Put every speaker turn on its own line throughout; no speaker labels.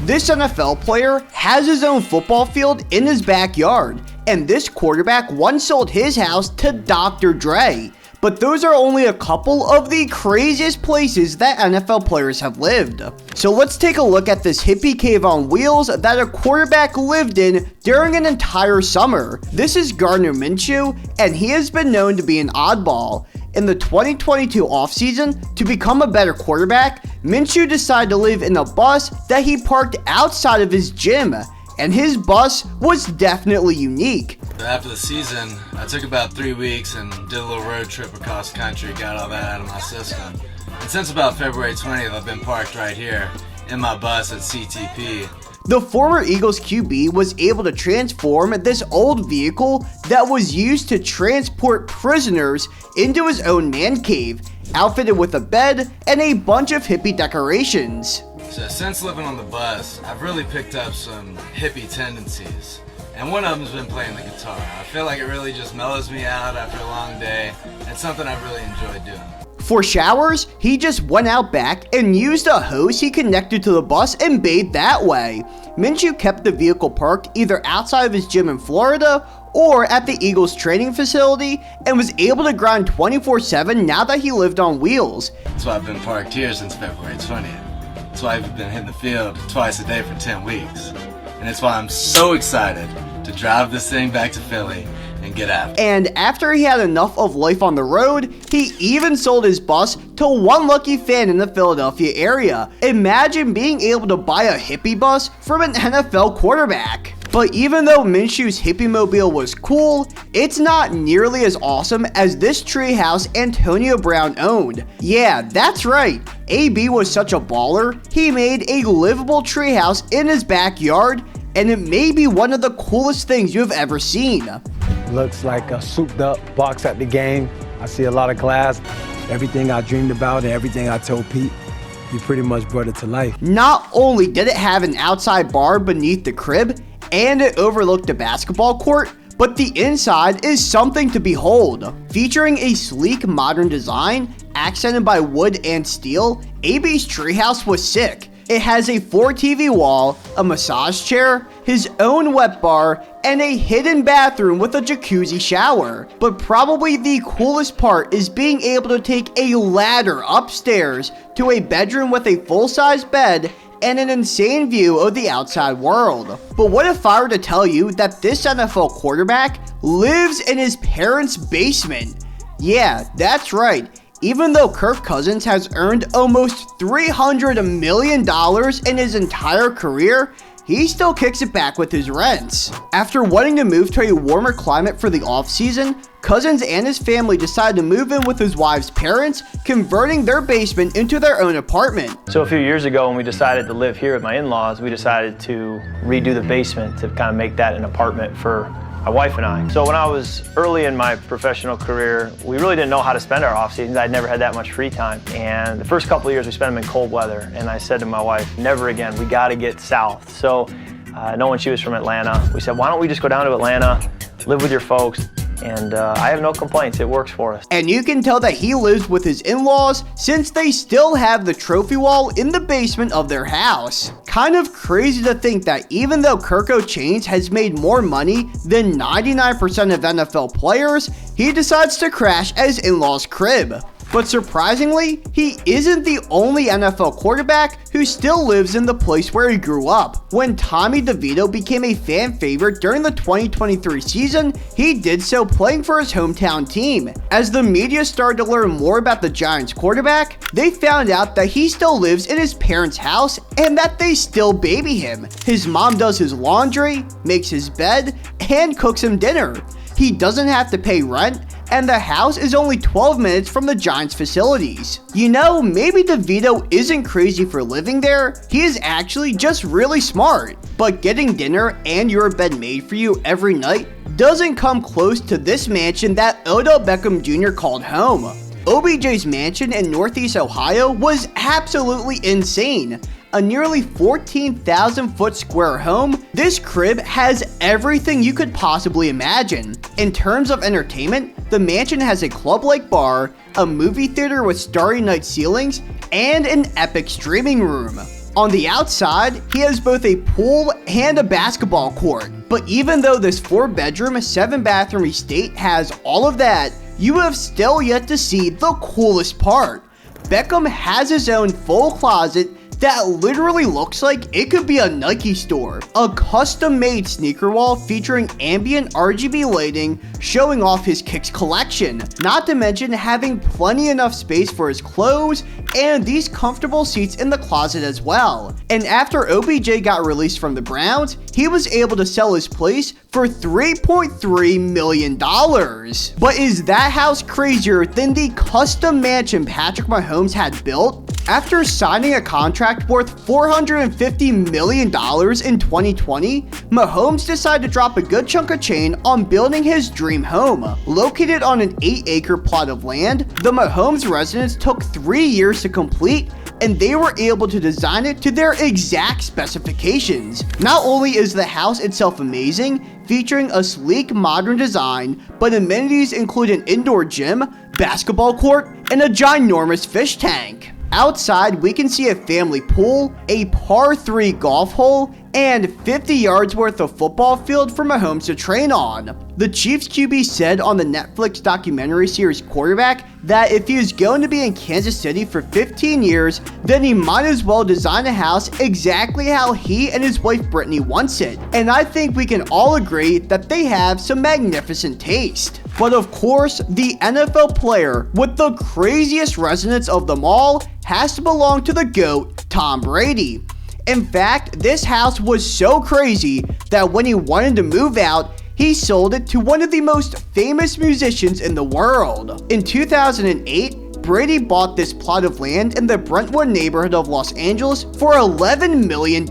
This NFL player has his own football field in his backyard, and this quarterback once sold his house to Dr. Dre. But those are only a couple of the craziest places that NFL players have lived. So let's take a look at this hippie cave on wheels that a quarterback lived in during an entire summer. This is Gardner Minshew, and he has been known to be an oddball. In the 2022 offseason, to become a better quarterback, Minshew decided to live in a bus that he parked outside of his gym, and his bus was definitely unique.
After the season, I took about 3 weeks and did a little road trip across the country, got all that out of my system. And since about February 20th, I've been parked right here in my bus at CTP.
The former Eagles QB was able to transform this old vehicle that was used to transport prisoners into his own man cave, outfitted with a bed and a bunch of hippie decorations.
So since living on the bus, I've really picked up some hippie tendencies. And one of them's been playing the guitar. I feel like it really just mellows me out after a long day. It's something I really enjoy doing.
For showers, he just went out back and used a hose he connected to the bus and bathed that way. Minshew kept the vehicle parked either outside of his gym in Florida or at the Eagles training facility and was able to grind 24/7 now that he lived on wheels.
That's why I've been parked here since February 20th. That's why I've been hitting the field twice a day for 10 weeks. And it's why I'm so excited to drive this thing back to Philly and get after it.
And after he had enough of life on the road, he even sold his bus to one lucky fan in the Philadelphia area. Imagine being able to buy a hippie bus from an NFL quarterback. But even though Minshew's hippie mobile was cool, it's not nearly as awesome as this treehouse Antonio Brown owned. Yeah, that's right. AB was such a baller, he made a livable treehouse in his backyard, and it may be one of the coolest things you have ever seen.
Looks like a souped up box at the game. I see a lot of glass. Everything I dreamed about and everything I told Pete, he pretty much brought it to life.
Not only did it have an outside bar beneath the crib, and it overlooked a basketball court, but the inside is something to behold. Featuring a sleek modern design, accented by wood and steel, AB's treehouse was sick. It has a 4 TV wall, a massage chair, his own wet bar, and a hidden bathroom with a jacuzzi shower. But probably the coolest part is being able to take a ladder upstairs to a bedroom with a full-size bed and an insane view of the outside world. But what if I were to tell you that this NFL quarterback lives in his parents' basement? Yeah, that's right. Even though Kirk Cousins has earned almost $300 million in his entire career, he still kicks it back with his rents. After wanting to move to a warmer climate for the offseason, Cousins and his family decided to move in with his wife's parents, converting their basement into their own apartment.
So a few years ago when we decided to live here with my in-laws, we decided to redo the basement to kind of make that an apartment for my wife and I. So when I was early in my professional career, we really didn't know how to spend our off seasons. I'd never had that much free time. And the first couple of years we spent them in cold weather. And I said to my wife, never again, we gotta get south. So knowing she was from Atlanta, we said, why don't we just go down to Atlanta, live with your folks? And I have no complaints, it works for us.
And you can tell that he lives with his in-laws since they still have the trophy wall in the basement of their house. Kind of crazy to think that even though Kirko Chainz has made more money than 99% of NFL players, he decides to crash at his in-laws' crib. But surprisingly, he isn't the only NFL quarterback who still lives in the place where he grew up. When Tommy DeVito became a fan favorite during the 2023 season, he did so playing for his hometown team. As the media started to learn more about the Giants quarterback, they found out that he still lives in his parents' house and that they still baby him. His mom does his laundry, makes his bed, and cooks him dinner. He doesn't have to pay rent, and the house is only 12 minutes from the Giants facilities. You know, maybe DeVito isn't crazy for living there, he is actually just really smart. But getting dinner and your bed made for you every night doesn't come close to this mansion that Odell Beckham Jr. called home. OBJ's mansion in Northeast Ohio was absolutely insane. A nearly 14,000 foot square home, this crib has everything you could possibly imagine. In terms of entertainment, the mansion has a club-like bar, a movie theater with starry night ceilings, and an epic streaming room. On the outside, he has both a pool and a basketball court. But even though this 4-bedroom, 7-bathroom estate has all of that, you have still yet to see the coolest part. Beckham has his own full closet that literally looks like it could be a Nike store. A custom-made sneaker wall featuring ambient RGB lighting showing off his kicks collection. Not to mention having plenty enough space for his clothes and these comfortable seats in the closet as well. And after OBJ got released from the Browns, he was able to sell his place for $3.3 million. But is that house crazier than the custom mansion Patrick Mahomes had built? After signing a contract worth $450 million in 2020, Mahomes decided to drop a good chunk of change on building his dream home. Located on an 8-acre plot of land, the Mahomes residence took 3 years to complete, and they were able to design it to their exact specifications. Not only is the house itself amazing, featuring a sleek modern design, but amenities include an indoor gym, basketball court, and a ginormous fish tank. Outside, we can see a family pool, a par 3 golf hole, and 50 yards worth of football field for Mahomes to train on. The Chiefs QB said on the Netflix documentary series Quarterback that if he is going to be in Kansas City for 15 years, then he might as well design a house exactly how he and his wife Brittany wants it. And I think we can all agree that they have some magnificent taste. But of course, the NFL player with the craziest residence of them all has to belong to the GOAT, Tom Brady. In fact, this house was so crazy that when he wanted to move out, he sold it to one of the most famous musicians in the world. In 2008, Brady bought this plot of land in the Brentwood neighborhood of Los Angeles for $11 million.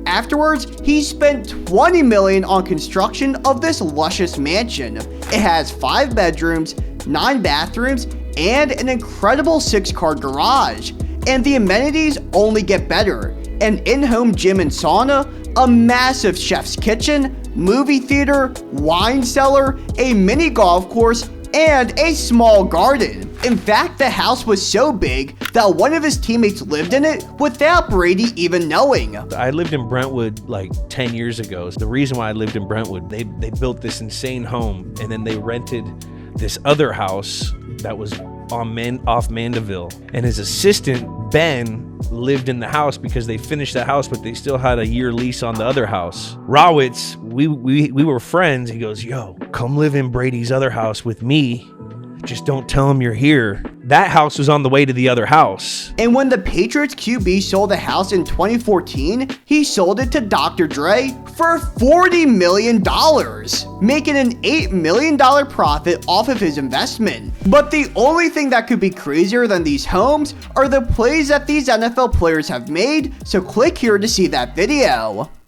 Afterwards, he spent $20 million on construction of this luscious mansion. It has 5 bedrooms, 9 bathrooms, and an incredible 6-car garage. And the amenities only get better. An in-home gym and sauna, a massive chef's kitchen, movie theater, wine cellar, a mini golf course, and a small garden. In fact, the house was so big that one of his teammates lived in it without Brady even knowing.
I lived in Brentwood like 10 years ago. The reason why I lived in Brentwood, they built this insane home, and then they rented this other house that was off Mandeville. And his assistant, Ben, lived in the house because they finished the house, but they still had a year lease on the other house. Rawitz, we were friends. He goes, yo, come live in Brady's other house with me. Just don't tell him you're here. That house was on the way to the other house.
And when the Patriots QB sold the house in 2014, he sold it to Dr. Dre for $40 million, making an $8 million profit off of his investment. But the only thing that could be crazier than these homes are the plays that these NFL players have made, so click here to see that video.